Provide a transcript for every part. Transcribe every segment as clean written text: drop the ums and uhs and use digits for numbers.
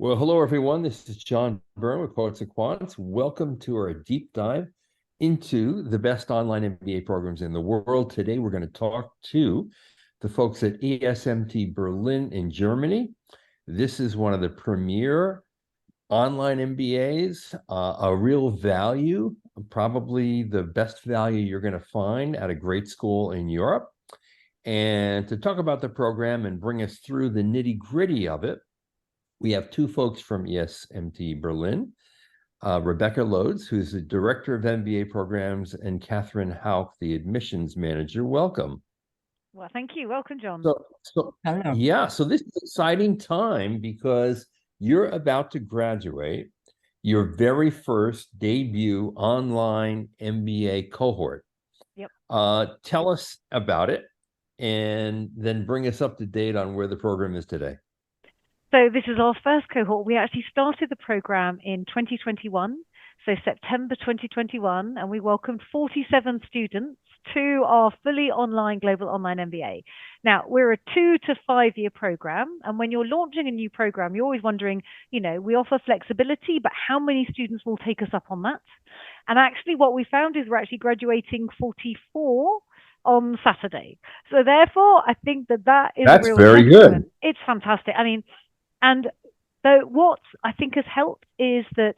Well, hello, everyone. This is John Byrne with Poets and Quants. Welcome to our deep dive into the best online MBA programs in the world. Today, we're going to talk to the folks at ESMT Berlin in Germany. This is one of the premier online MBAs, a real value, probably the best value you're going to find at a great school in Europe. And to talk about the program and bring us through the nitty-gritty of it, we have two folks from ESMT Berlin, Rebecca Lodes, who's the Director of MBA Programs, and Catherine Hauk, the Admissions Manager. Welcome. Well, thank you. Welcome, John. So this is an exciting time because you're about to graduate your very first debut online MBA cohort. Yep. Tell us about it and then bring us up to date on where the program is today. So this is our first cohort. We actually started the program in 2021, so September 2021, and we welcomed 47 students to our fully online global online MBA. Now, we're a 2 to 5 year program, and when you're launching a new program, you're always wondering, we offer flexibility, but how many students will take us up on that? And actually, what we found is we're actually graduating 44 on Saturday. So therefore, I think that is That's a real very testament. good. It's fantastic. I mean, and though what I think has helped is that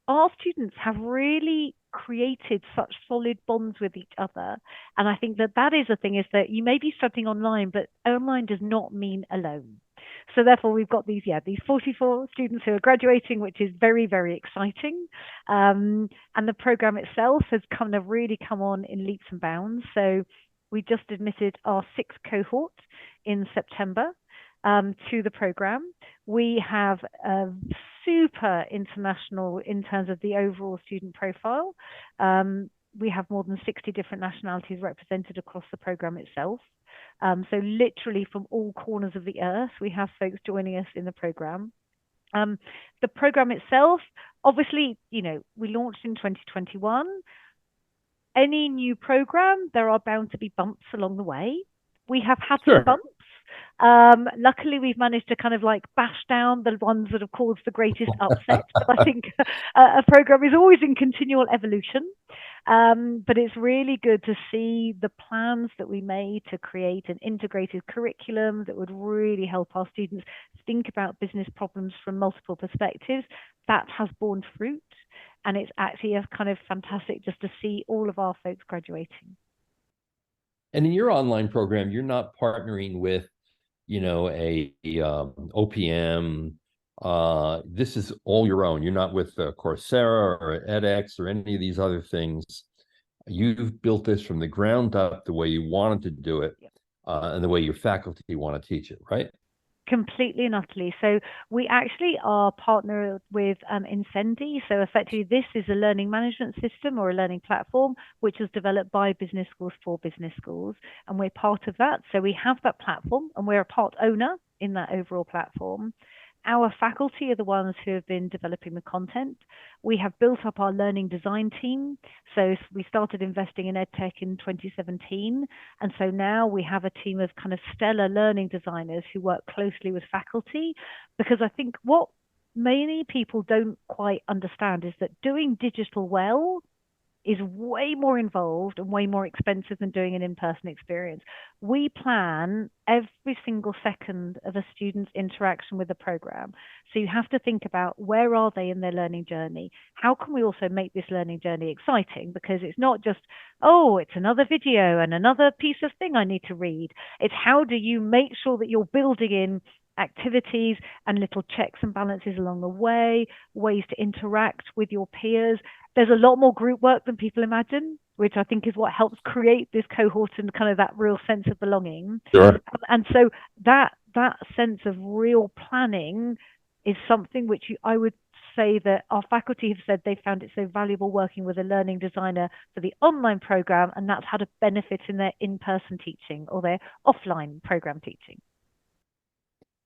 our students have really created such solid bonds with each other. And I think that is the thing, is that you may be studying online, but online does not mean alone. So therefore, we've got these 44 students who are graduating, which is very, very exciting. And the program itself has kind of really come on in leaps and bounds. So we just admitted our 6th cohort in September to the program. We have super international in terms of the overall student profile. We have more than 60 different nationalities represented across the program itself. So literally from all corners of the earth, we have folks joining us in the program. The program itself, obviously, we launched in 2021. Any new program, there are bound to be bumps along the way. We have had some bumps. Luckily, we've managed to kind of bash down the ones that have caused the greatest upset. But I think a program is always in continual evolution. But it's really good to see the plans that we made to create an integrated curriculum that would really help our students think about business problems from multiple perspectives. That has borne fruit. And it's actually kind of fantastic just to see all of our folks graduating. And in your online program, you're not partnering with, a OPM. This is all your own. You're not with Coursera or edX or any of these other things. You've built this from the ground up the way you wanted to do it, and the way your faculty want to teach it, right? Completely and utterly. So we actually are partnered with Incendi. So effectively, this is a learning management system or a learning platform which is developed by business schools for business schools, and we're part of that. So we have that platform, and we're a part owner in that overall platform. Our faculty are the ones who have been developing the content. We have built up our learning design team. So we started investing in EdTech in 2017. And so now we have a team of kind of stellar learning designers who work closely with faculty, because I think what many people don't quite understand is that doing digital well is way more involved and way more expensive than doing an in-person experience. We plan every single second of a student's interaction with the program. So you have to think about, where are they in their learning journey? How can we also make this learning journey exciting? Because it's not just, oh, it's another video and another piece of thing I need to read. It's how do you make sure that you're building in activities and little checks and balances along the way, ways to interact with your peers. There's a lot more group work than people imagine, which I think is what helps create this cohort and kind of that real sense of belonging. Sure. And so that sense of real planning is something which I would say that our faculty have said they found it so valuable working with a learning designer for the online program, and that's had a benefit in their in-person teaching or their offline program teaching.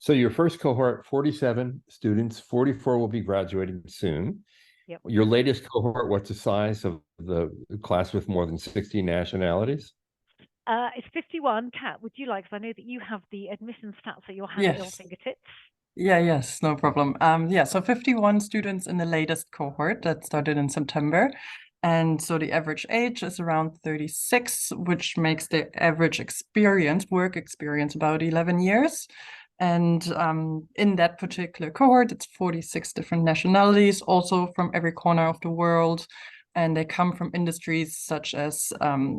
So your first cohort, 47 students, 44 will be graduating soon. Yep. Your latest cohort, what's the size of the class with more than 60 nationalities? It's 51. Kat, would you like, because I know that you have the admission stats at your hand at your fingertips. Yes, no problem. So 51 students in the latest cohort that started in September. And so the average age is around 36, which makes the average work experience, about 11 years. And in that particular cohort, it's 46 different nationalities, also from every corner of the world. And they come from industries such as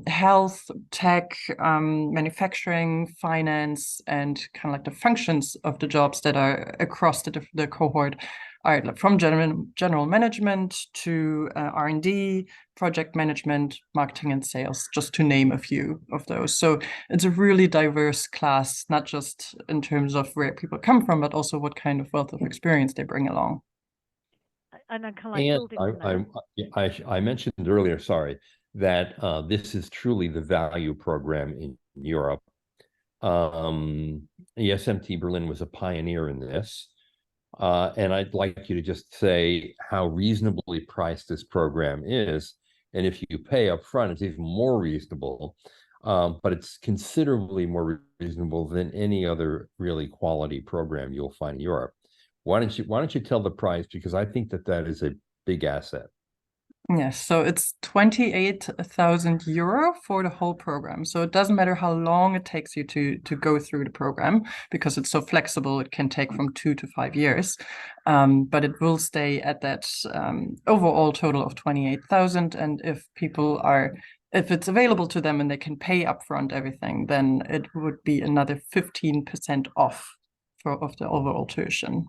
health, tech, manufacturing, finance, and kind of like the functions of the jobs that are across the cohort are from general management to R&D, project management, marketing, and sales, just to name a few of those. So it's a really diverse class, not just in terms of where people come from, but also what kind of wealth of experience they bring along. And I'm kind of like And building on that. I mentioned earlier, sorry, that this is truly the value program in Europe. ESMT Berlin was a pioneer in this. And I'd like you to just say how reasonably priced this program is. And if you pay up front, it's even more reasonable. But it's considerably more reasonable than any other really quality program you'll find in Europe. Why don't you tell the price? Because I think that that is a big asset. Yes, so it's 28,000 euro for the whole program. So it doesn't matter how long it takes you to go through the program because it's so flexible. It can take from 2 to 5 years, but it will stay at that overall total of 28,000. And if it's available to them and they can pay upfront everything, then it would be another 15% off of the overall tuition.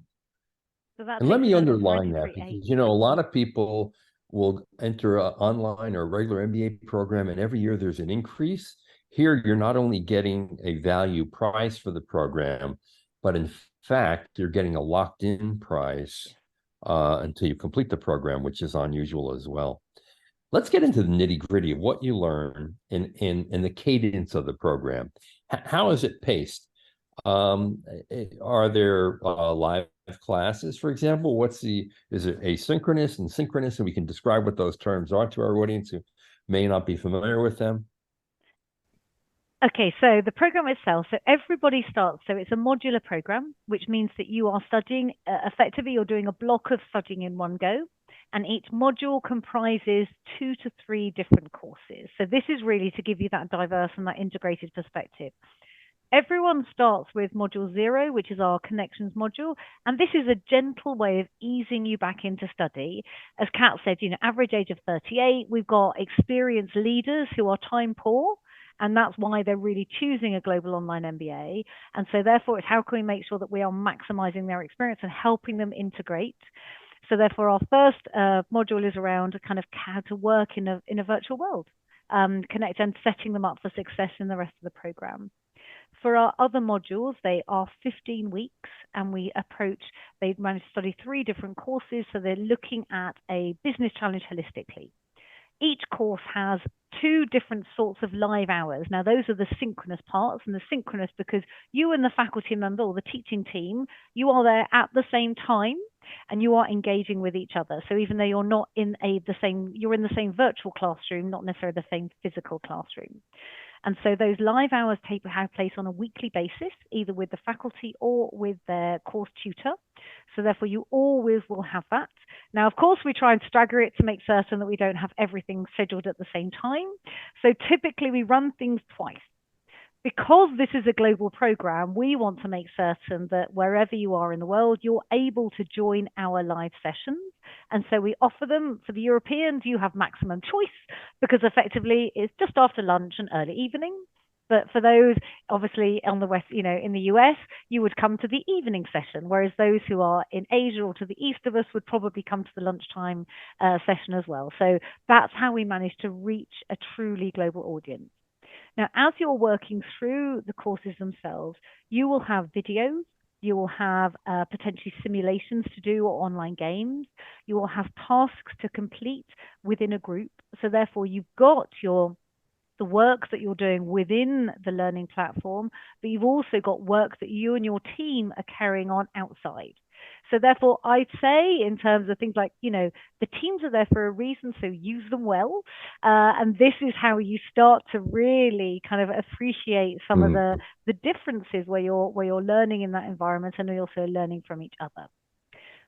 So that And let takes me it up to underline that because, 23.8. a lot of people will enter an online or regular MBA program, and every year there's an increase. Here, you're not only getting a value price for the program, but in fact, you're getting a locked in price until you complete the program, which is unusual as well. Let's get into the nitty gritty of what you learn in the cadence of the program. How is it paced? Are there live classes, for example? Is it asynchronous and synchronous? And we can describe what those terms are to our audience who may not be familiar with them. Okay, so the program itself, so everybody starts, so it's a modular program, which means that you are studying, effectively, you're doing a block of studying in one go, and each module comprises 2 to 3 different courses. So this is really to give you that diverse and that integrated perspective. Everyone starts with module 0, which is our connections module. And this is a gentle way of easing you back into study. As Kat said, average age of 38, we've got experienced leaders who are time poor. And that's why they're really choosing a global online MBA. And so therefore, it's how can we make sure that we are maximizing their experience and helping them integrate. So therefore, our first module is around kind of how to work in a virtual world, connect and setting them up for success in the rest of the program. For our other modules, they are 15 weeks, and they manage to study 3 different courses. So they're looking at a business challenge holistically. Each course has 2 different sorts of live hours. Now, those are the synchronous parts, and the synchronous because you and the faculty member or the teaching team, you are there at the same time and you are engaging with each other. So even though you're not you're in the same virtual classroom, not necessarily the same physical classroom. And so those live hours take place on a weekly basis, either with the faculty or with their course tutor. So therefore, you always will have that. Now, of course, we try and stagger it to make certain that we don't have everything scheduled at the same time. So typically, we run things twice. Because this is a global program, we want to make certain that wherever you are in the world, you're able to join our live sessions. And so we offer them for the Europeans, you have maximum choice because effectively it's just after lunch and early evening. But for those obviously on the West, in the US, you would come to the evening session, whereas those who are in Asia or to the east of us would probably come to the lunchtime session as well. So that's how we manage to reach a truly global audience. Now, as you're working through the courses themselves, you will have videos, you will have potentially simulations to do or online games, you will have tasks to complete within a group. So therefore, you've got your the work that you're doing within the learning platform, but you've also got work that you and your team are carrying on outside. So therefore, I'd say in terms of things like, the teams are there for a reason, so use them well. And this is how you start to really kind of appreciate some of the differences where you're learning in that environment and you're also learning from each other.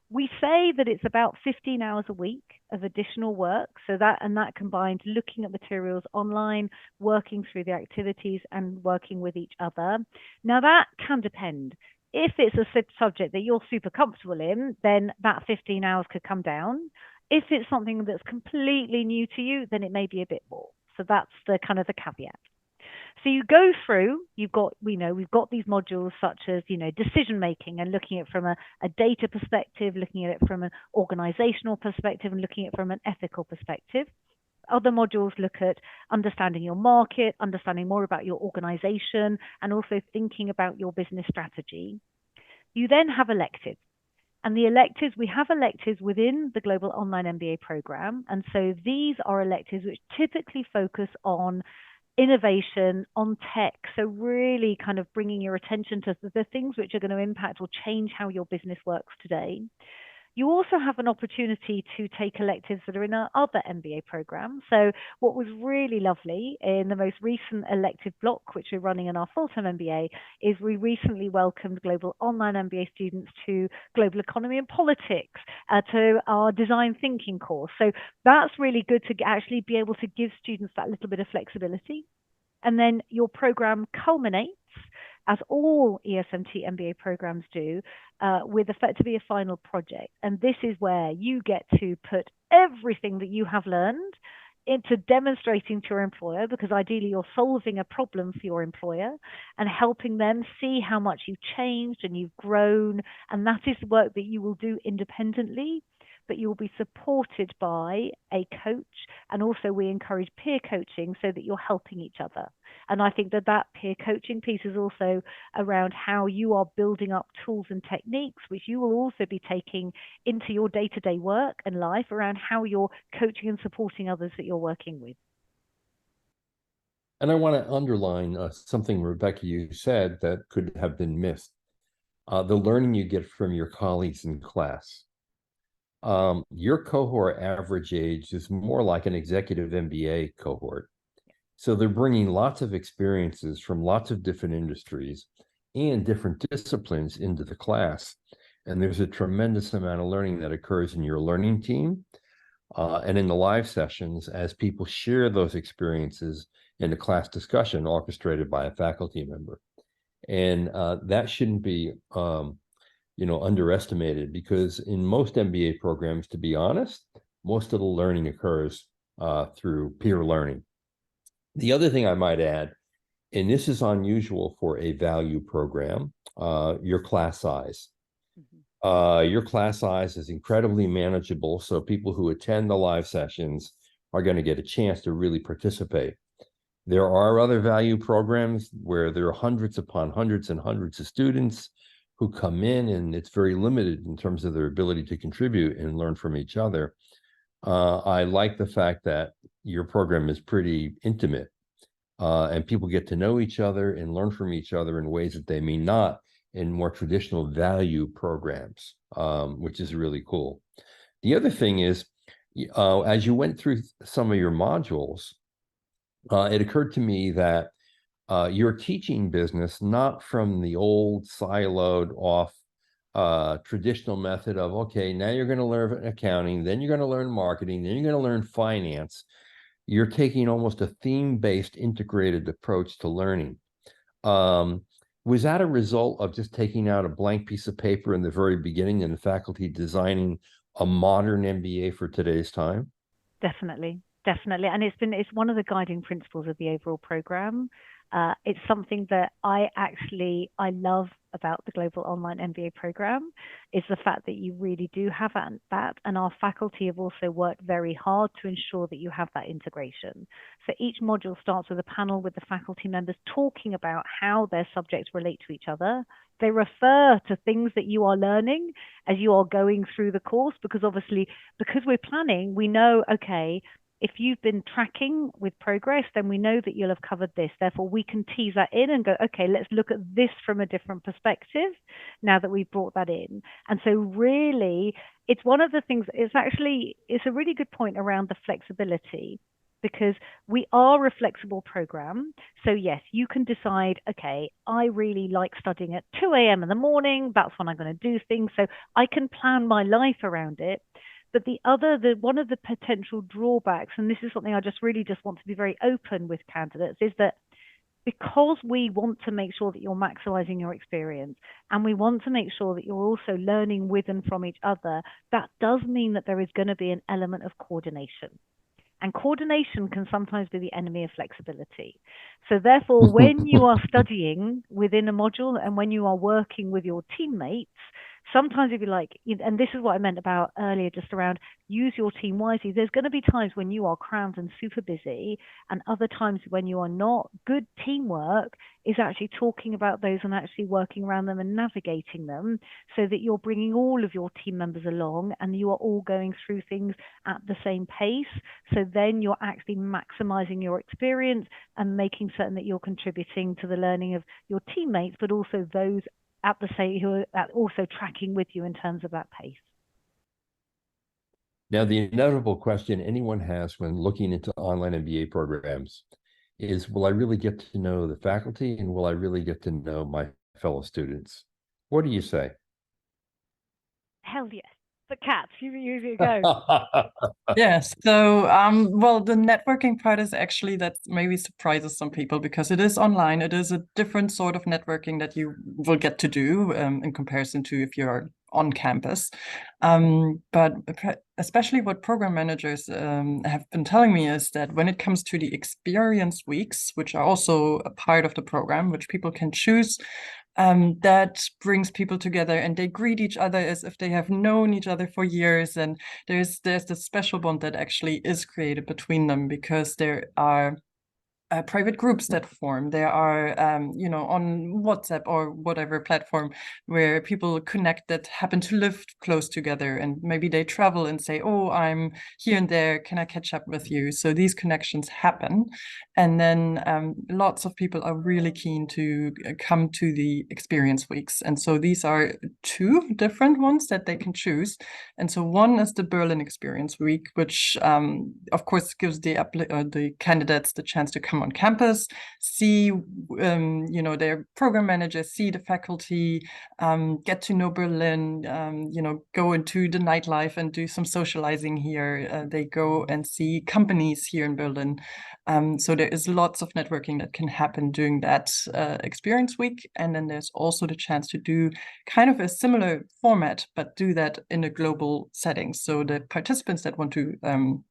We say that it's about 15 hours a week of additional work. So that combines looking at materials online, working through the activities and working with each other. Now that can depend. If it's a subject that you're super comfortable in, then that 15 hours could come down. If it's something that's completely new to you, then it may be a bit more. So that's the kind of the caveat. So you go through, we've got these modules such as, decision making and looking at it from a data perspective, looking at it from an organizational perspective and looking at it from an ethical perspective. Other modules look at understanding your market, understanding more about your organization, and also thinking about your business strategy. You then have electives. And the electives, we have electives within the Global Online MBA program. And so these are electives which typically focus on innovation, on tech. So really kind of bringing your attention to the things which are going to impact or change how your business works today. You also have an opportunity to take electives that are in our other MBA programs. So what was really lovely in the most recent elective block, which we're running in our full-time MBA, is we recently welcomed Global Online MBA students to Global Economy and Politics, to our Design Thinking course. So that's really good to actually be able to give students that little bit of flexibility. And then your program culminates, as all ESMT MBA programs do, with effectively a final project. And this is where you get to put everything that you have learned into demonstrating to your employer, because ideally you're solving a problem for your employer and helping them see how much you've changed and you've grown. And that is work that you will do independently, but you will be supported by a coach. And also we encourage peer coaching so that you're helping each other. And I think that peer coaching piece is also around how you are building up tools and techniques, which you will also be taking into your day-to-day work and life around how you're coaching and supporting others that you're working with. And I want to underline something, Rebecca, you said that could have been missed. The learning you get from your colleagues in class. Your cohort average age is more like an executive MBA cohort. So they're bringing lots of experiences from lots of different industries and different disciplines into the class. And there's a tremendous amount of learning that occurs in your learning team and in the live sessions as people share those experiences in a class discussion orchestrated by a faculty member. And that shouldn't be underestimated, because in most MBA programs, to be honest, most of the learning occurs through peer learning. The other thing I might add, and this is unusual for a value program, your class size. Your class size is incredibly manageable, so people who attend the live sessions are going to get a chance to really participate. There are other value programs where there are hundreds upon hundreds and hundreds of students who come in, and it's very limited in terms of their ability to contribute and learn from each other. I like the fact that your program is pretty intimate, and people get to know each other and learn from each other in ways that they may not in more traditional value programs, which is really cool. The other thing is, as you went through some of your modules, it occurred to me that your teaching business, not from the old siloed off traditional method of, okay, now you're going to learn accounting, then you're going to learn marketing, then you're going to learn finance. You're taking almost a theme-based integrated approach to learning. Was that a result of just taking out a blank piece of paper in the very beginning and the faculty designing a modern MBA for today's time? Definitely. And it's one of the guiding principles of the overall program. It's something that I love about the Global Online MBA program, is the fact that you really do have that. And our faculty have also worked very hard to ensure that you have that integration. So each module starts with a panel with the faculty members talking about how their subjects relate to each other. They refer to things that you are learning as you are going through the course, because obviously, because we're planning, we know, okay, if you've been tracking with progress, then we know that you'll have covered this. Therefore, we can tease that in and go, okay, let's look at this from a different perspective now that we've brought that in. And so really, it's one of the things, it's a really good point around the flexibility, because we are a flexible program. So yes, you can decide, okay, I really like studying at 2 a.m. in the morning. That's when I'm going to do things. So I can plan my life around it. But one of the potential drawbacks, and this is something I really just want to be very open with candidates, is that because we want to make sure that you're maximizing your experience and we want to make sure that you're also learning with and from each other, that does mean that there is going to be an element of coordination. And coordination can sometimes be the enemy of flexibility. So therefore, when you are studying within a module and when you are working with your teammates, sometimes if you like, and this is what I meant about earlier, just around use your team wisely. There's going to be times when you are crammed and super busy, and other times when you are not. Good teamwork is actually talking about those and actually working around them and navigating them so that you're bringing all of your team members along and you are all going through things at the same pace. So then you're actually maximizing your experience and making certain that you're contributing to the learning of your teammates, but also those at the same who are also tracking with you in terms of that pace. Now, the inevitable question anyone has when looking into online MBA programs is, will I really get to know the faculty and will I really get to know my fellow students? What do you say? Hell yes. But Kat, you go. Yes. So, well, the networking part is actually that maybe surprises some people because it is online. It is a different sort of networking that you will get to do in comparison to if you're on campus. But especially what program managers have been telling me is that when it comes to the experience weeks, which are also a part of the program, which people can choose, that brings people together and they greet each other as if they have known each other for years. And there's this special bond that actually is created between them because there are private groups that form. There are, on WhatsApp or whatever platform where people connect that happen to live close together and maybe they travel and say, oh, I'm here and there, can I catch up with you? So these connections happen. And then lots of people are really keen to come to the experience weeks. And so these are two different ones that they can choose. And so one is the Berlin Experience Week, which of course gives the candidates the chance to come on campus, see their program managers, see the faculty, get to know Berlin, go into the nightlife and do some socializing here. They go and see companies here in Berlin. So there is lots of networking that can happen during that experience week. And then there's also the chance to do kind of a similar format, but do that in a global setting. So the participants that want to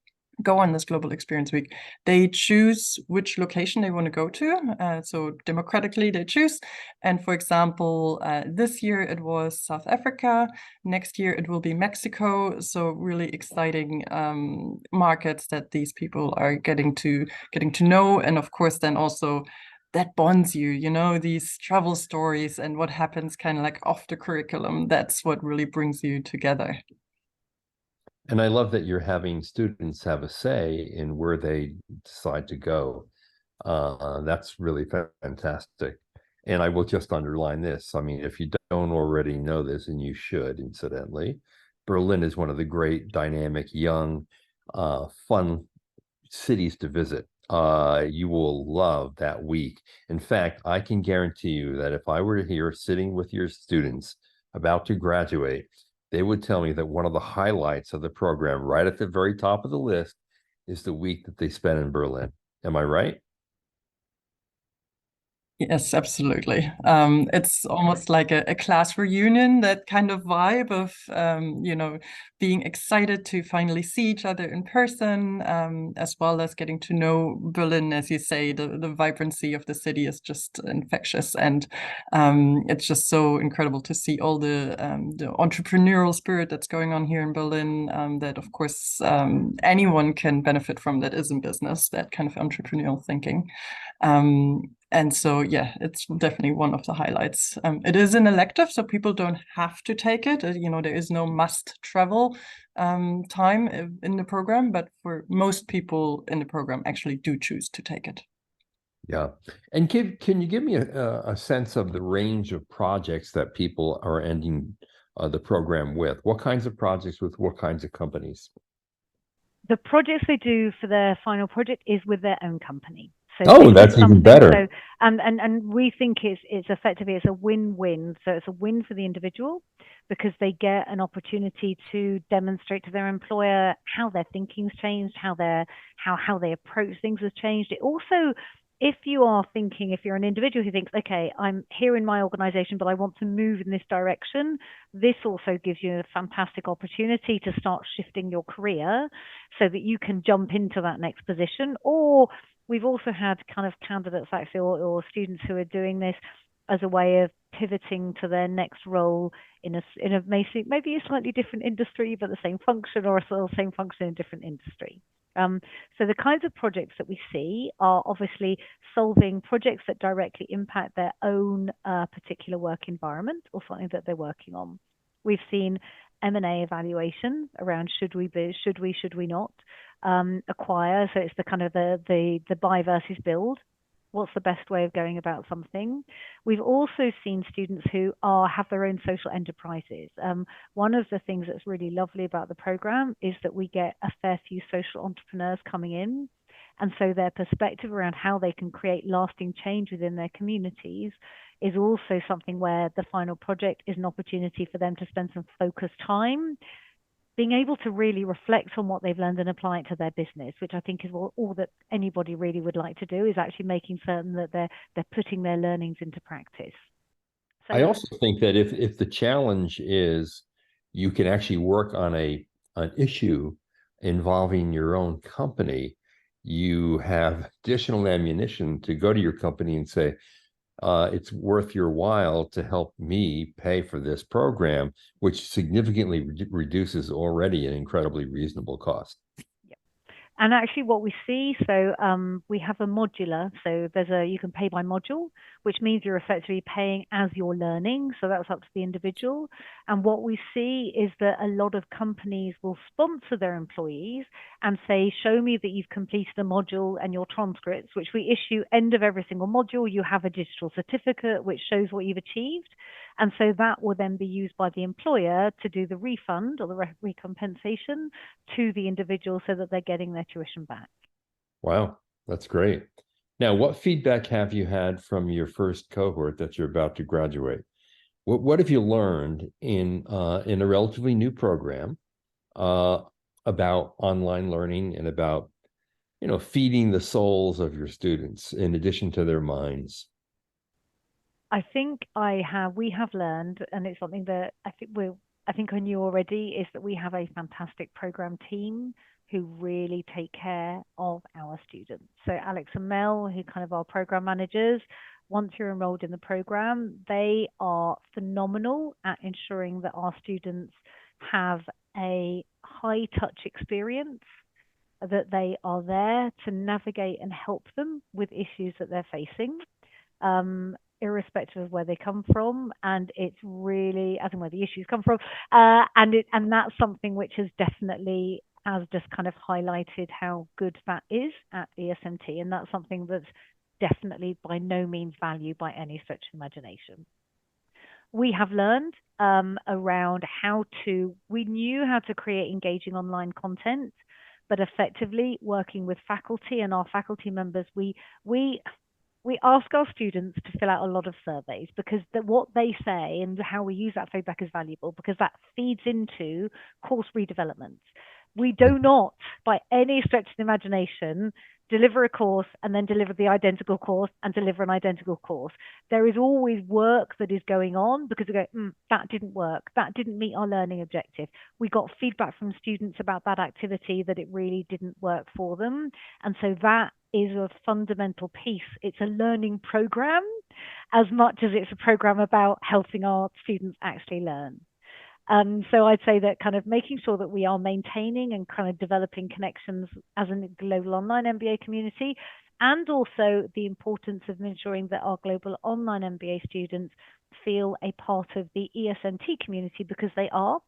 go on this global experience week, they choose which location they want to go to. So democratically they choose. And for example, this year it was South Africa. Next year it will be Mexico. So really exciting markets that these people are getting to know. And of course, then also that bonds you, these travel stories and what happens kind of like off the curriculum. That's what really brings you together. And I love that you're having students have a say in where they decide to go. That's really fantastic. And I will just underline this. I mean, if you don't already know this, and you should, incidentally, Berlin is one of the great, dynamic, young, fun cities to visit. You will love that week. In fact, I can guarantee you that if I were here sitting with your students about to graduate, they would tell me that one of the highlights of the program, right at the very top of the list, is the week that they spent in Berlin. Am I right? Yes, absolutely. It's almost like a class reunion, that kind of vibe of, being excited to finally see each other in person, as well as getting to know Berlin. As you say, the vibrancy of the city is just infectious. And it's just so incredible to see all the entrepreneurial spirit that's going on here in Berlin, that, of course, anyone can benefit from that is in business, that kind of entrepreneurial thinking. And so, yeah, it's definitely one of the highlights. It is an elective, so people don't have to take it. You know, there is no must travel time in the program, but for most people in the program actually do choose to take it. Yeah. And can you give me a sense of the range of projects that people are ending the program with? What kinds of projects with what kinds of companies? The projects they do for their final project is with their own company. So Oh, this that's is even something, better. so and we think it's effectively it's a win-win. So it's a win for the individual because they get an opportunity to demonstrate to their employer how their thinking's changed, how they approach things has changed. It also, if you are thinking, if you're an individual who thinks, okay, I'm here in my organization, but I want to move in this direction, this also gives you a fantastic opportunity to start shifting your career so that you can jump into that next position. Or we've also had kind of candidates actually, or students who are doing this as a way of pivoting to their next role in a maybe a slightly different industry, but the same function, or a same function in a different industry. So the kinds of projects that we see are obviously solving projects that directly impact their own particular work environment or something that they're working on. We've seen M&A evaluation around should we not acquire. So it's the kind of the buy versus build. What's the best way of going about something? We've also seen students who have their own social enterprises. One of the things that's really lovely about the program is that we get a fair few social entrepreneurs coming in. And so their perspective around how they can create lasting change within their communities is also something where the final project is an opportunity for them to spend some focused time being able to really reflect on what they've learned and apply it to their business, which I think is all that anybody really would like to do, is actually making certain that they're putting their learnings into practice. So I also think that if the challenge is you can actually work on an issue involving your own company, you have additional ammunition to go to your company and say, it's worth your while to help me pay for this program, which significantly reduces already an incredibly reasonable cost. And actually what we see, so we have a modular, so you can pay by module, which means you're effectively paying as you're learning. So that's up to the individual. And what we see is that a lot of companies will sponsor their employees and say, show me that you've completed a module and your transcripts, which we issue end of every single module. You have a digital certificate which shows what you've achieved. And so that will then be used by the employer to do the refund or the recompensation to the individual so that they're getting their tuition back. Wow, that's great. Now, what feedback have you had from your first cohort that you're about to graduate? What have you learned in a relatively new program about online learning and about feeding the souls of your students in addition to their minds? I think we have learned, and it's something that I think I knew already, is that we have a fantastic program team who really take care of our students. So Alex and Mel, who kind of are program managers, once you're enrolled in the program, they are phenomenal at ensuring that our students have a high touch experience, that they are there to navigate and help them with issues that they're facing. Irrespective of where they come from, and it's really as in where the issues come from, and that's something which has just kind of highlighted how good that is at ESMT, and that's something that's definitely by no means valued by any stretch of imagination. We have learned around we knew how to create engaging online content, but effectively working with faculty and our faculty members, we ask our students to fill out a lot of surveys because what they say and how we use that feedback is valuable because that feeds into course redevelopment. We do not, by any stretch of the imagination, deliver a course and then deliver the identical course and deliver an identical course. There is always work that is going on because we go, that didn't work. That didn't meet our learning objective. We got feedback from students about that activity that it really didn't work for them. And so that is a fundamental piece. It's a learning program as much as it's a program about helping our students actually learn. So I'd say that kind of making sure that we are maintaining and kind of developing connections as a global online MBA community and also the importance of ensuring that our global online MBA students feel a part of the ESMT community, because they are.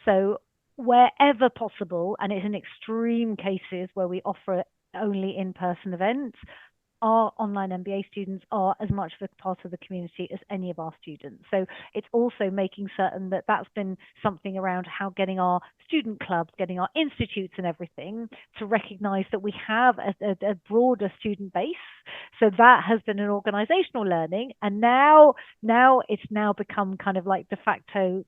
So wherever possible, and it's in extreme cases where we offer only in-person events, our online MBA students are as much of a part of the community as any of our students. So it's also making certain that that's been something around how getting our student clubs, getting our institutes and everything to recognize that we have a broader student base. So that has been an organizational learning. And now it's now become kind of like de facto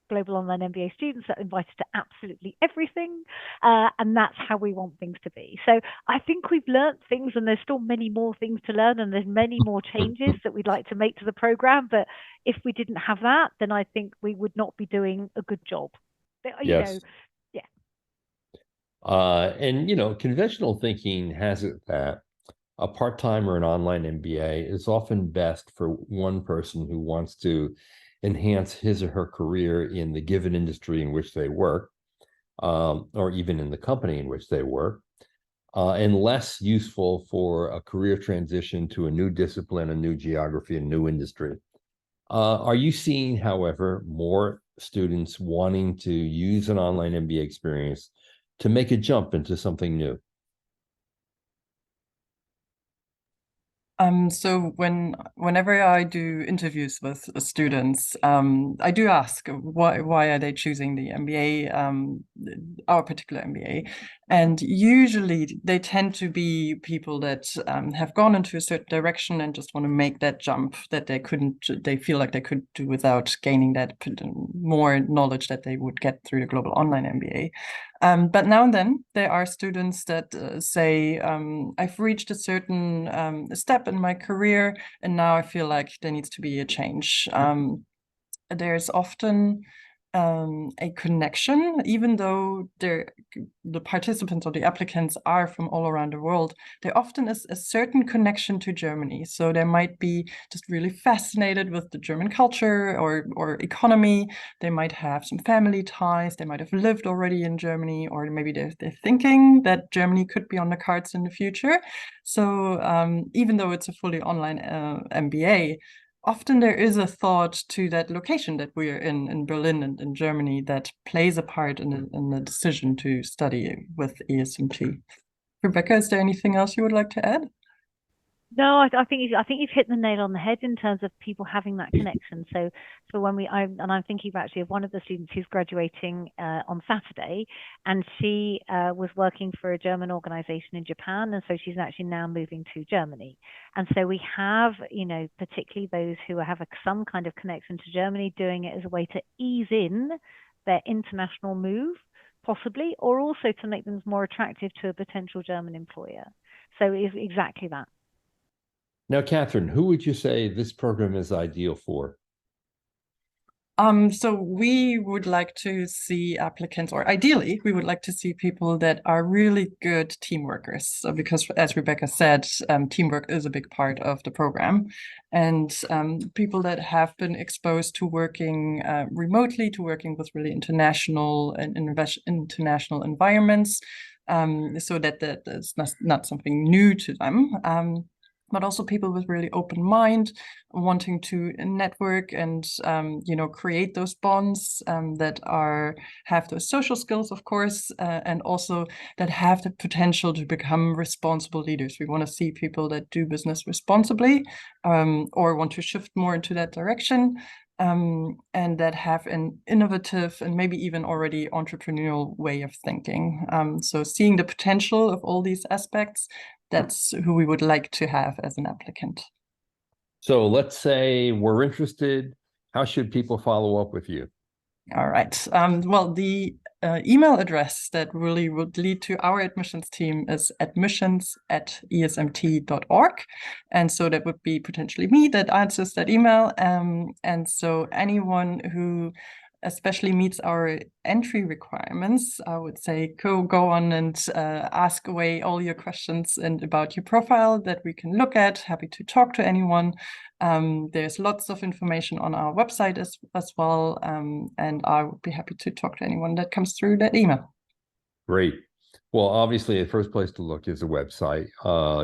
global online MBA students are invited to absolutely everything. And that's how we want things to be. So I think we've learned things, and there's still many more things to learn, and there's many more changes that we'd like to make to the program. But if we didn't have that, then I think we would not be doing a good job. Yes. Yeah. And, conventional thinking has it that a part-time or an online MBA is often best for one person who wants to enhance his or her career in the given industry in which they work, or even in the company in which they work, and less useful for a career transition to a new discipline, a new geography, a new industry. Are you seeing, however, more students wanting to use an online MBA experience to make a jump into something new? So whenever I do interviews with students, I do ask why are they choosing the MBA, our particular MBA, and usually they tend to be people that have gone into a certain direction and just want to make that jump that they feel like they could do without gaining that more knowledge that they would get through the global online MBA. But now and then there are students that say, I've reached a certain step in my career, and now I feel like there needs to be a change. There's often a connection, even though the participants or the applicants are from all around the world. There often is a certain connection to Germany. So they might be just really fascinated with the German culture or economy. They might have some family ties. They might have lived already in Germany, or maybe they're thinking that Germany could be on the cards in the future. So even though it's a fully online MBA, often there is a thought to that location that we are in Berlin and in Germany that plays a part in the decision to study with ESMT. Rebecca, is there anything else you would like to add? No, I think you've hit the nail on the head in terms of people having that connection. So when I'm thinking actually of one of the students who's graduating on Saturday, and she was working for a German organization in Japan, and so she's actually now moving to Germany. And so we have, particularly those who have some kind of connection to Germany, doing it as a way to ease in their international move, possibly, or also to make them more attractive to a potential German employer. So it's exactly that. Now, Catherine, who would you say this program is ideal for? So we would like to see applicants, or ideally, we would like to see people that are really good team workers. So because, as Rebecca said, teamwork is a big part of the program, and people that have been exposed to working remotely, to working with really international and international environments, so that is not something new to them. But also people with really open mind, wanting to network and create those bonds that have those social skills, of course, and also that have the potential to become responsible leaders. We want to see people that do business responsibly, or want to shift more into that direction. And that have an innovative and maybe even already entrepreneurial way of thinking. So seeing the potential of all these aspects, that's who we would like to have as an applicant. So let's say we're interested. How should people follow up with you? All right. Well, the email address that really would lead to our admissions team is admissions@esmt.org. And so that would be potentially me that answers that email. And so anyone who especially meets our entry requirements, I would say go on and ask away all your questions and about your profile that we can look at. Happy to talk to anyone. There's lots of information on our website as well, and I would be happy to talk to anyone that comes through that email. Great. Well, obviously, the first place to look is the website.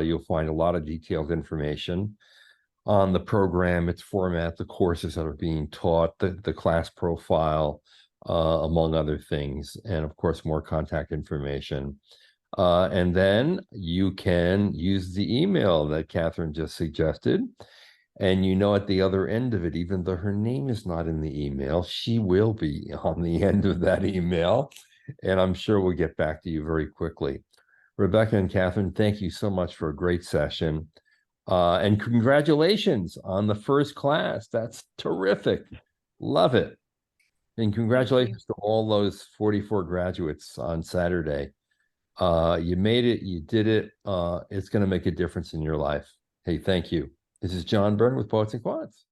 You'll find a lot of detailed information on the program, its format, the courses that are being taught, the class profile, among other things, and of course, more contact information. And then you can use the email that Catherine just suggested. And at the other end of it, even though her name is not in the email, she will be on the end of that email. And I'm sure we'll get back to you very quickly. Rebecca and Catherine, thank you so much for a great session. And congratulations on the first class. That's terrific. Love it. And congratulations to all those 44 graduates on Saturday. You made it. You did it. It's going to make a difference in your life. Hey, thank you. This is John Byrne with Poets and Quants.